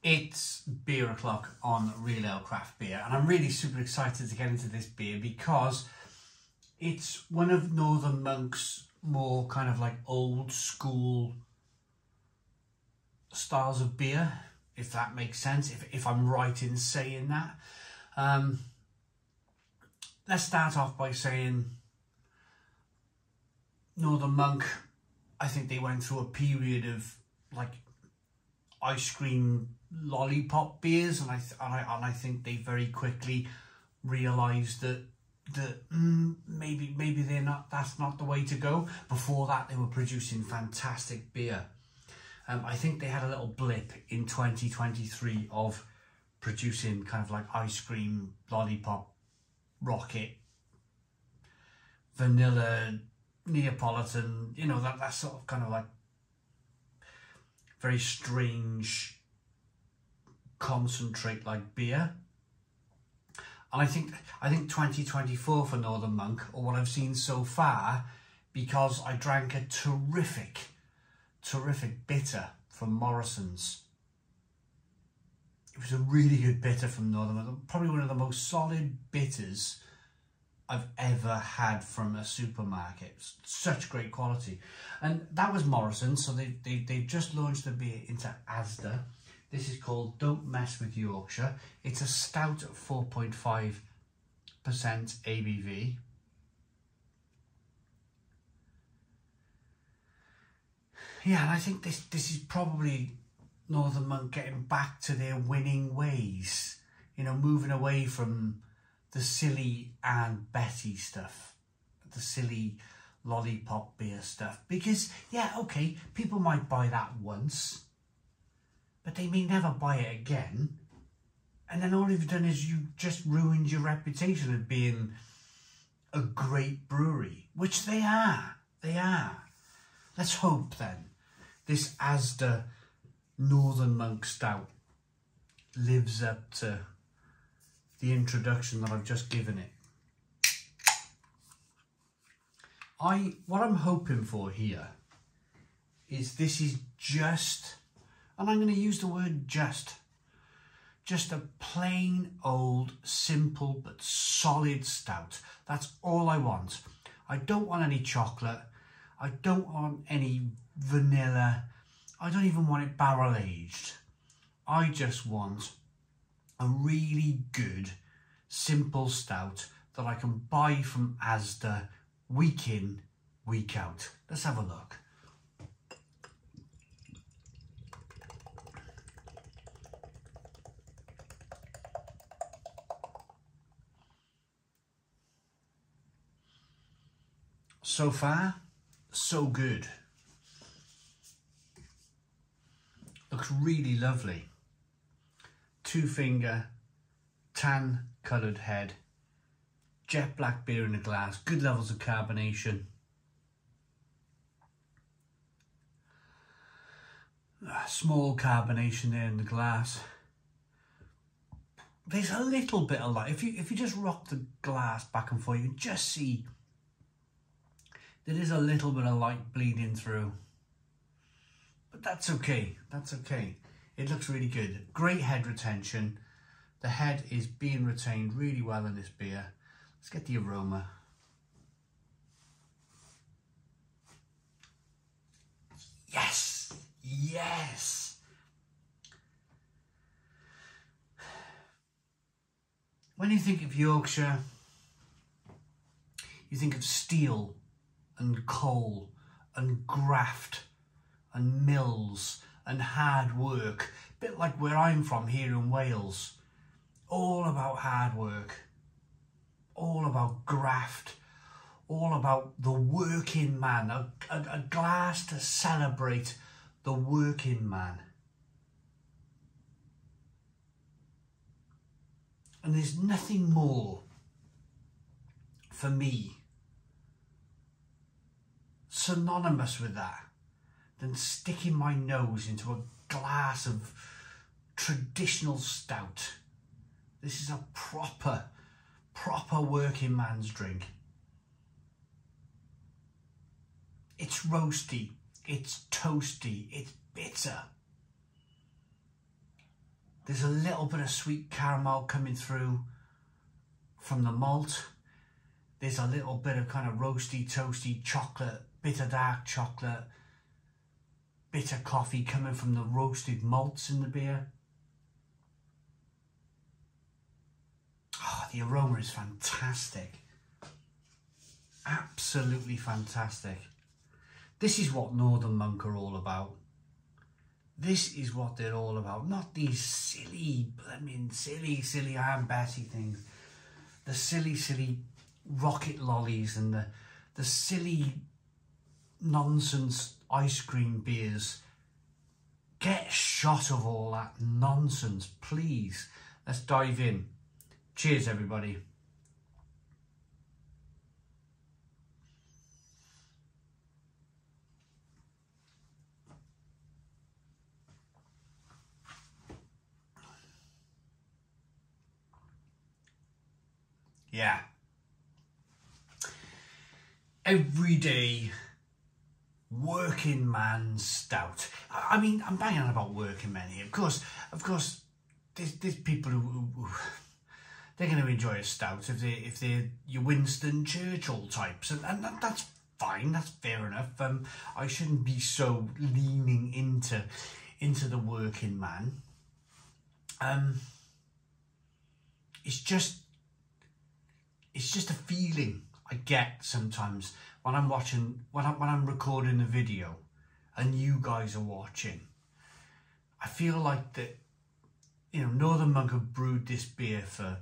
It's beer o'clock on Real Ale Craft Beer, and I'm really super excited to get into this beer because it's one of Northern Monk's more kind of like old school styles of beer, if that makes sense, if I'm right in saying that. Let's start off by saying Northern Monk, I think they went through a period of like ice cream lollipop beers, and I think they very quickly realised that maybe that's not the way to go. Before that, they were producing fantastic beer. I think they had a little blip in 2023 of producing kind of like ice cream, lollipop, rocket, vanilla, Neapolitan, you know, that sort of kind of like very strange concentrate like beer. And I think 2024 for Northern Monk, or what I've seen so far, because I drank a terrific bitter from Morrison's. It was a really good bitter from Northern Monk, probably one of the most solid bitters I've ever had from a supermarket. Such great quality. And that was Morrison's, so they've just launched the beer into ASDA. This is called Don't Mess with Yorkshire. It's a stout at 4.5% ABV. Yeah, and I think this is probably Northern Monk getting back to their winning ways. You know, moving away from the silly Aunt Betty stuff, the silly lollipop beer stuff. Because, yeah, okay, people might buy that once, but they may never buy it again. And then all you've done is you just ruined your reputation of being a great brewery, which they are. They are. Let's hope then this ASDA Northern Monk Stout lives up to the introduction that I've just given it. What I'm hoping for here is this is just, and I'm going to use the word just a plain old simple but solid stout. That's all I want. I don't want any chocolate. I don't want any vanilla. I don't even want it barrel aged. I just want a really good, simple stout that I can buy from ASDA week in, week out. Let's have a look. So far, so good. Looks really lovely. 2-finger, tan coloured head, jet black beer in a glass, good levels of carbonation. Small carbonation there in the glass. There's a little bit of light. If you just rock the glass back and forth, you can just see there is a little bit of light bleeding through. But that's okay. That's okay. It looks really good. Great head retention. The head is being retained really well in this beer. Let's get the aroma. Yes! Yes! When you think of Yorkshire, you think of steel and coal and graft and mills and hard work. A bit like where I'm from here in Wales. All about hard work. All about graft. All about the working man. A glass to celebrate the working man. And there's nothing more for me synonymous with that than sticking my nose into a glass of traditional stout. This is a proper working man's drink. It's roasty, it's toasty, it's bitter. There's a little bit of sweet caramel coming through from the malt. There's a little bit of kind of roasty, toasty chocolate, bitter dark chocolate, bitter coffee coming from the roasted malts in the beer. Oh, the aroma is fantastic. Absolutely fantastic. This is what Northern Monk are all about. This is what they're all about. Not these silly Iron Betty things. The silly rocket lollies and the silly nonsense ice cream beers. Get a shot of all that nonsense, please. Let's dive in. Cheers, everybody. Yeah. Everyday working man stout. I mean, I'm banging on about working men here. Of course, there's people who they're going to enjoy a stout if they're your Winston Churchill types, and that's fine. That's fair enough. I shouldn't be so leaning into the working man. It's just a feeling I get sometimes when I'm watching, when I'm recording the video and you guys are watching. I feel like that, you know, Northern Monk have brewed this beer for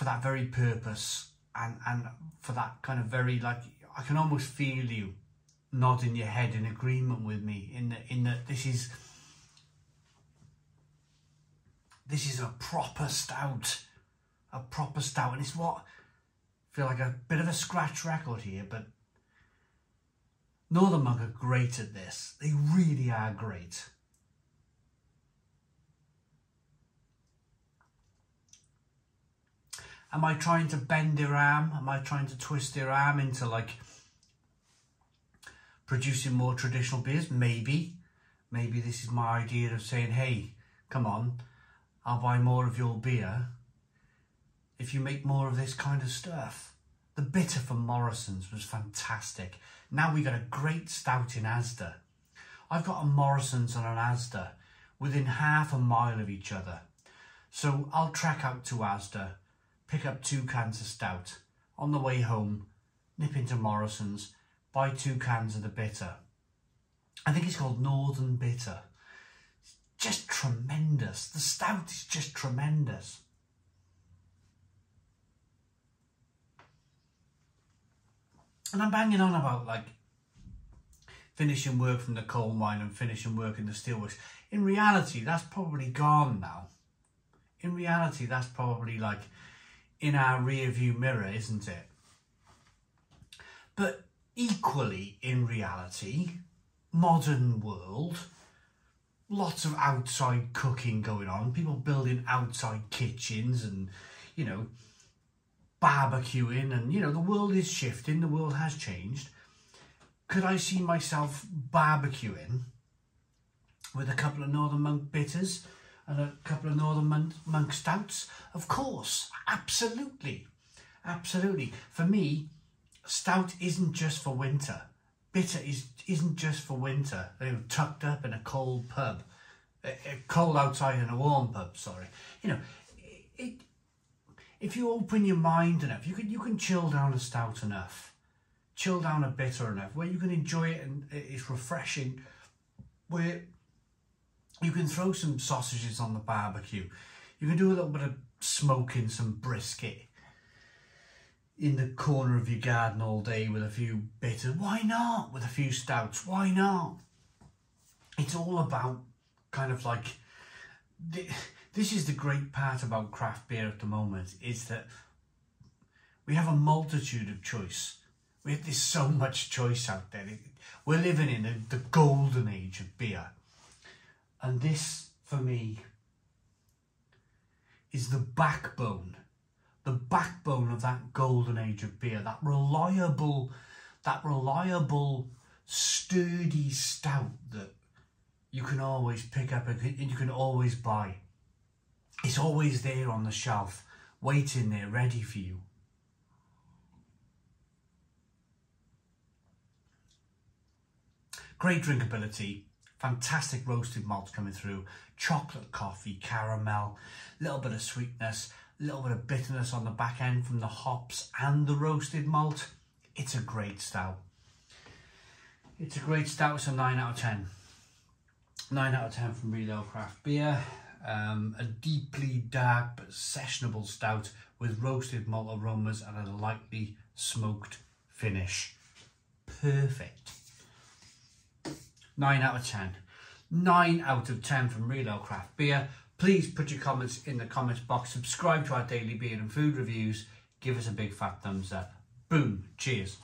that very purpose and for that kind of very, like, I can almost feel you nodding your head in agreement with me in that this is a proper stout, and it's what I feel like a bit of a scratch record here, but Northern Monk are great at this. They really are great. Am I trying to bend their arm? Am I trying to twist their arm into like producing more traditional beers? Maybe this is my idea of saying, hey, come on, I'll buy more of your beer if you make more of this kind of stuff. The bitter from Morrison's was fantastic. Now we got a great stout in ASDA. I've got a Morrison's and an ASDA within half a mile of each other. So I'll trek out to ASDA, pick up 2 cans of stout. On the way home, nip into Morrison's, buy 2 cans of the bitter. I think it's called Northern Bitter. It's just tremendous. The stout is just tremendous. And I'm banging on about like finishing work from the coal mine and finishing work in the steelworks. In reality, that's probably gone now. In reality, that's probably like in our rear view mirror, isn't it? But equally in reality, modern world, lots of outside cooking going on, people building outside kitchens and, you know, barbecuing, and, you know, the world is shifting, the world has changed. Could I see myself barbecuing with a couple of Northern Monk bitters and a couple of Northern Monk stouts? Of course, absolutely, absolutely. For me, stout isn't just for winter. Bitter isn't just for winter. They're tucked up in a cold pub, cold outside in a warm pub. Sorry, you know, if you open your mind enough, you can chill down a stout enough, chill down a bitter enough, where you can enjoy it and it's refreshing, where you can throw some sausages on the barbecue, you can do a little bit of smoking some brisket in the corner of your garden all day with a few bitters. Why not? With a few stouts, why not? It's all about kind of like, this is the great part about craft beer at the moment, is that we have a multitude of choice. There's so much choice out there. We're living in the golden age of beer. And this, for me, is the backbone of that golden age of beer, that reliable, sturdy stout that you can always pick up and you can always buy. It's always there on the shelf, waiting there, ready for you. Great drinkability, fantastic roasted malt coming through, chocolate, coffee, caramel, a little bit of sweetness, a little bit of bitterness on the back end from the hops and the roasted malt. It's a great stout. It's a great stout. It's a 9 out of 10. 9 out of 10 from Real Ale Craft Beer. A deeply dark but sessionable stout with roasted malt aromas and a lightly smoked finish. Perfect. 9 out of 10. 9 out of 10 from Real Ale Craft Beer. Please put your comments in the comments box. Subscribe to our daily beer and food reviews. Give us a big fat thumbs up. Boom. Cheers.